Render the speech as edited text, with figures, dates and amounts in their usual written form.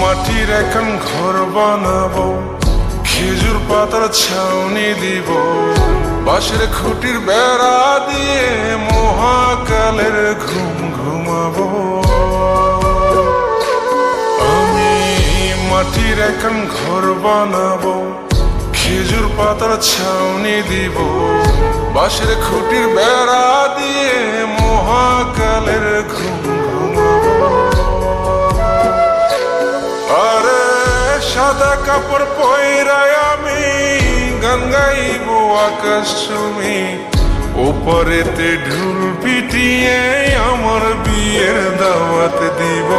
মাটির এখন ঘর বানাবো, খেজুর পাতার ছাউনি দিব, বাঁশের খুঁটির বেড়া দিয়ে মহাকালের ঘুম ঘুমাবো। আমি মাটির এখন ঘর বানাবো, খেজুর পাতার ছাউনি দিব, বাঁশের খুঁটির বেড়া দিয়ে মহাকালের ঘুম ঘুমাবো। আরে সাদা কাপড় পয়রায় আমি গান গাইব আকাশ চুমি, ওপরেতে ঢুল পিটিয়ে আমার বিয়ের দাওয়াত দিব।